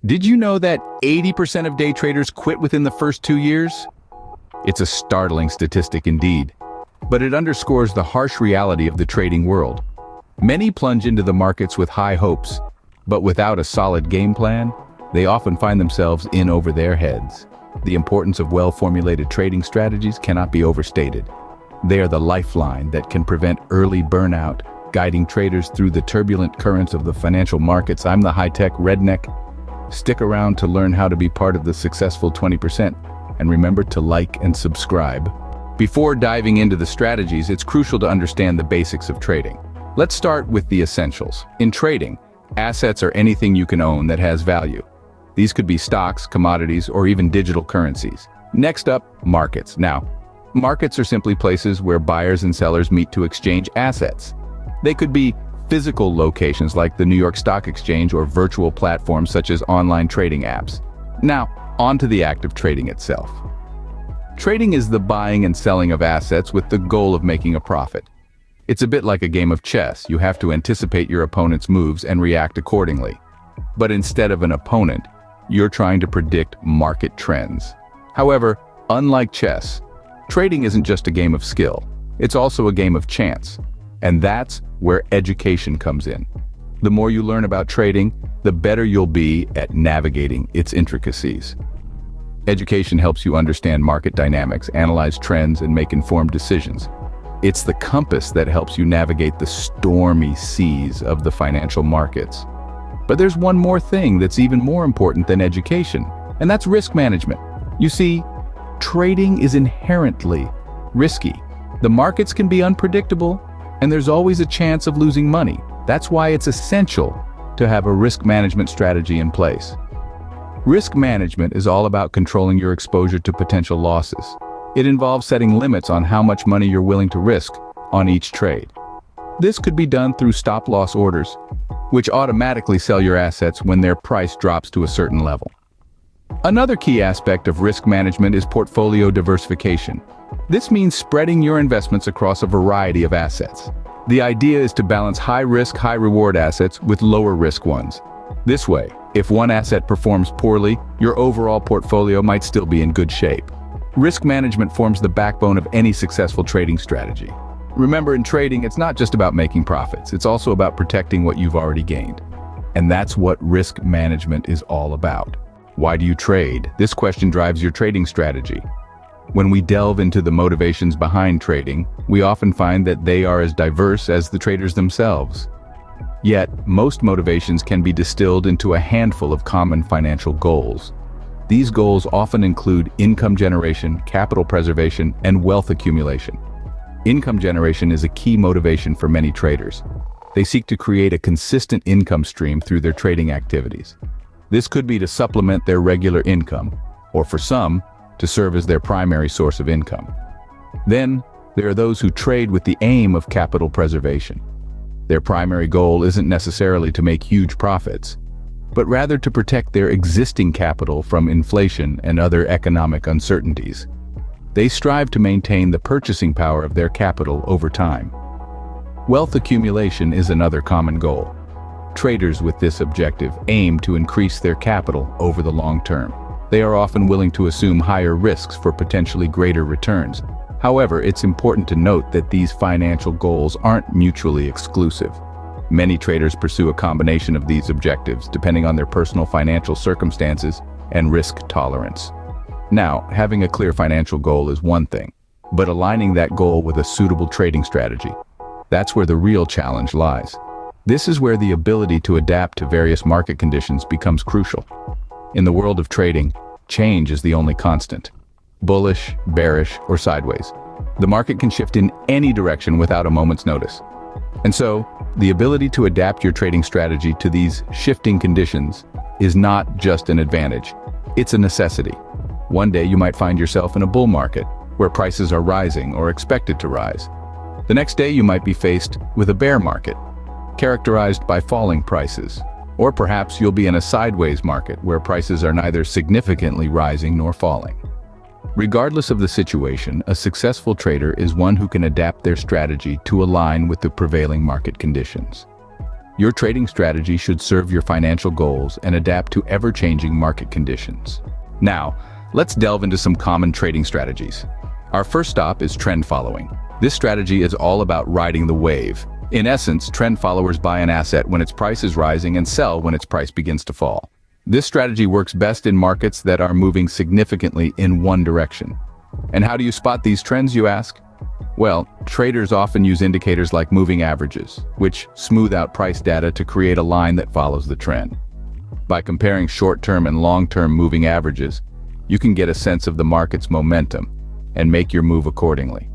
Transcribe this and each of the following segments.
Did you know that 80% of day traders quit within the first 2 years? It's a startling statistic indeed, but it underscores the harsh reality of the trading world. Many plunge into the markets with high hopes, but without a solid game plan, they often find themselves in over their heads. The importance of well-formulated trading strategies cannot be overstated. They are the lifeline that can prevent early burnout, guiding traders through the turbulent currents of the financial markets. I'm the Hi-Tech redneck. Stick around to learn how to be part of the successful 20%, and remember to like and subscribe. Before diving into the strategies, it's crucial to understand the basics of trading. Let's start with the essentials. In trading, assets are anything you can own that has value. These could be stocks, commodities, or even digital currencies. Next up, markets. Now, markets are simply places where buyers and sellers meet to exchange assets. They could be physical locations like the New York Stock Exchange or virtual platforms such as online trading apps. Now, on to the act of trading itself. Trading is the buying and selling of assets with the goal of making a profit. It's a bit like a game of chess. You have to anticipate your opponent's moves and react accordingly. But instead of an opponent, you're trying to predict market trends. However, unlike chess, trading isn't just a game of skill. It's also a game of chance. And that's where education comes in. The more you learn about trading, the better you'll be at navigating its intricacies. Education helps you understand market dynamics, analyze trends, and make informed decisions. It's the compass that helps you navigate the stormy seas of the financial markets. But there's one more thing that's even more important than education, and that's risk management. You see, trading is inherently risky. The markets can be unpredictable, and there's always a chance of losing money. That's why it's essential to have a risk management strategy in place. Risk management is all about controlling your exposure to potential losses. It involves setting limits on how much money you're willing to risk on each trade. This could be done through stop-loss orders, which automatically sell your assets when their price drops to a certain level. Another key aspect of risk management is portfolio diversification. This means spreading your investments across a variety of assets. The idea is to balance high-risk, high-reward assets with lower-risk ones. This way, if one asset performs poorly, your overall portfolio might still be in good shape. Risk management forms the backbone of any successful trading strategy. Remember, in trading, it's not just about making profits. It's also about protecting what you've already gained. And that's what risk management is all about. Why do you trade? This question drives your trading strategy. When we delve into the motivations behind trading, we often find that they are as diverse as the traders themselves. Yet, most motivations can be distilled into a handful of common financial goals. These goals often include income generation, capital preservation, and wealth accumulation. Income generation is a key motivation for many traders. They seek to create a consistent income stream through their trading activities. This could be to supplement their regular income, or for some, to serve as their primary source of income. Then, there are those who trade with the aim of capital preservation. Their primary goal isn't necessarily to make huge profits, but rather to protect their existing capital from inflation and other economic uncertainties. They strive to maintain the purchasing power of their capital over time. Wealth accumulation is another common goal. Traders with this objective aim to increase their capital over the long term. They are often willing to assume higher risks for potentially greater returns. However, it's important to note that these financial goals aren't mutually exclusive. Many traders pursue a combination of these objectives depending on their personal financial circumstances and risk tolerance. Now, having a clear financial goal is one thing, but aligning that goal with a suitable trading strategy, that's where the real challenge lies. This is where the ability to adapt to various market conditions becomes crucial. In the world of trading, change is the only constant. Bullish, bearish, or sideways. The market can shift in any direction without a moment's notice. And so, the ability to adapt your trading strategy to these shifting conditions is not just an advantage, it's a necessity. One day you might find yourself in a bull market, where prices are rising or expected to rise. The next day you might be faced with a bear market, characterized by falling prices. Or perhaps you'll be in a sideways market where prices are neither significantly rising nor falling. Regardless of the situation, a successful trader is one who can adapt their strategy to align with the prevailing market conditions. Your trading strategy should serve your financial goals and adapt to ever-changing market conditions. Now, let's delve into some common trading strategies. Our first stop is trend following. This strategy is all about riding the wave. In essence, trend followers buy an asset when its price is rising and sell when its price begins to fall. This strategy works best in markets that are moving significantly in one direction. And how do you spot these trends, you ask? Well, traders often use indicators like moving averages, which smooth out price data to create a line that follows the trend. By comparing short-term and long-term moving averages, you can get a sense of the market's momentum and make your move accordingly.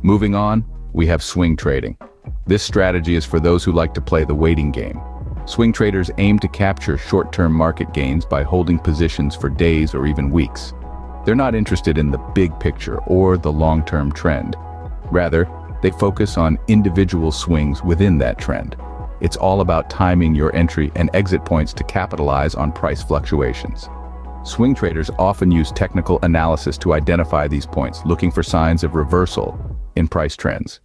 Moving on, we have swing trading. This strategy is for those who like to play the waiting game. Swing traders aim to capture short-term market gains by holding positions for days or even weeks. They're not interested in the big picture or the long-term trend. Rather, they focus on individual swings within that trend. It's all about timing your entry and exit points to capitalize on price fluctuations. Swing traders often use technical analysis to identify these points, looking for signs of reversal in price trends.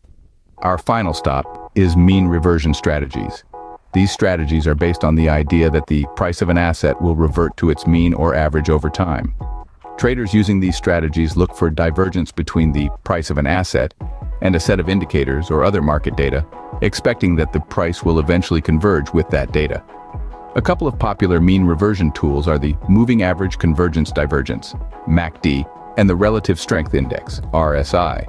Our final stop is mean reversion strategies. These strategies are based on the idea that the price of an asset will revert to its mean or average over time. Traders using these strategies look for divergence between the price of an asset and a set of indicators or other market data, expecting that the price will eventually converge with that data. A couple of popular mean reversion tools are the Moving Average Convergence Divergence, MACD, and the Relative Strength Index, RSI.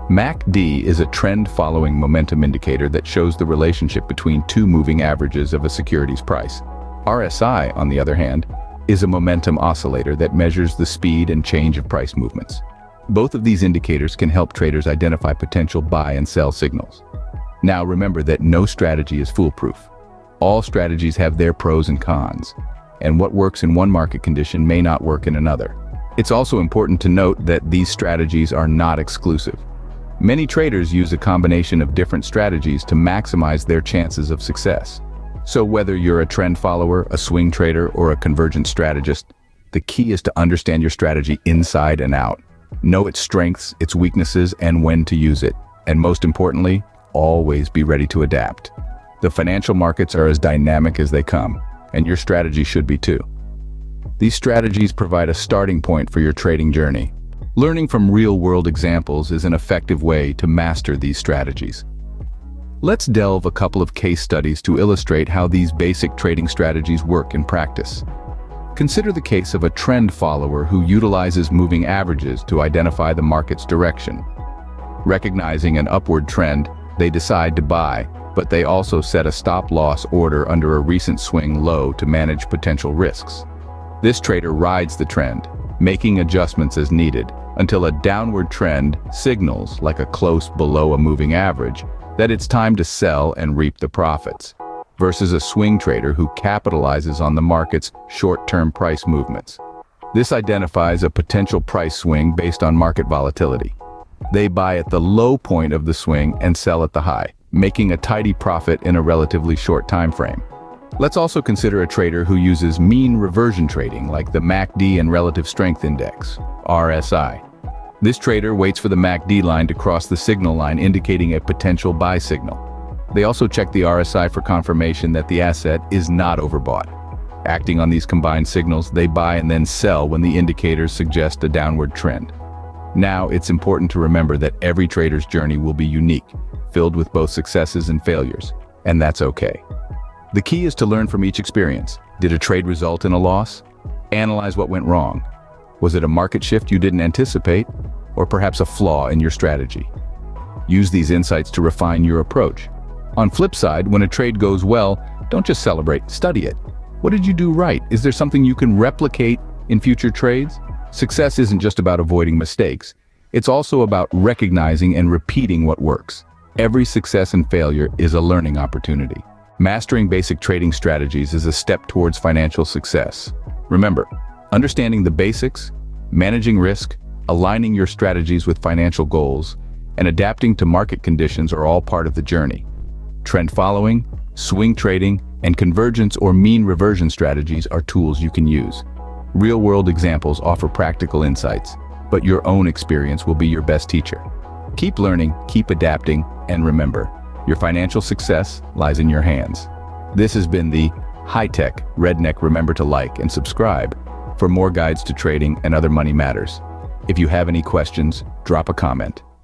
MACD is a trend-following momentum indicator that shows the relationship between two moving averages of a security's price. RSI, on the other hand, is a momentum oscillator that measures the speed and change of price movements. Both of these indicators can help traders identify potential buy and sell signals. Now remember that no strategy is foolproof. All strategies have their pros and cons, and what works in one market condition may not work in another. It's also important to note that these strategies are not exclusive. Many traders use a combination of different strategies to maximize their chances of success. So whether you're a trend follower, a swing trader, or a convergent strategist, the key is to understand your strategy inside and out. Know its strengths, its weaknesses, and when to use it. And most importantly, always be ready to adapt. The financial markets are as dynamic as they come, and your strategy should be too. These strategies provide a starting point for your trading journey. Learning from real-world examples is an effective way to master these strategies. Let's delve a couple of case studies to illustrate how these basic trading strategies work in practice. Consider the case of a trend follower who utilizes moving averages to identify the market's direction. Recognizing an upward trend, they decide to buy, but they also set a stop-loss order under a recent swing low to manage potential risks. This trader rides the trend, making adjustments as needed, until a downward trend signals, like a close below a moving average, that it's time to sell and reap the profits, versus a swing trader who capitalizes on the market's short-term price movements. This identifies a potential price swing based on market volatility. They buy at the low point of the swing and sell at the high, making a tidy profit in a relatively short time frame. Let's also consider a trader who uses mean reversion trading, like the MACD and Relative Strength Index, RSI. This trader waits for the MACD line to cross the signal line, indicating a potential buy signal. They also check the RSI for confirmation that the asset is not overbought. Acting on these combined signals, they buy and then sell when the indicators suggest a downward trend. Now, it's important to remember that every trader's journey will be unique, filled with both successes and failures, and that's okay. The key is to learn from each experience. Did a trade result in a loss? Analyze what went wrong. Was it a market shift you didn't anticipate, or perhaps a flaw in your strategy? Use these insights to refine your approach. On flip side, when a trade goes well, don't just celebrate, study it. What did you do right? Is there something you can replicate in future trades? Success isn't just about avoiding mistakes. It's also about recognizing and repeating what works. Every success and failure is a learning opportunity. Mastering basic trading strategies is a step towards financial success. Remember, understanding the basics, managing risk, aligning your strategies with financial goals, and adapting to market conditions are all part of the journey. Trend following, swing trading, and convergence or mean reversion strategies are tools you can use. Real-world examples offer practical insights, but your own experience will be your best teacher. Keep learning, keep adapting, and remember, Your financial success lies in your hands. This has been the Hi-Tech Redneck. Remember to like and subscribe for more guides to trading and other money matters. If you have any questions, drop a comment.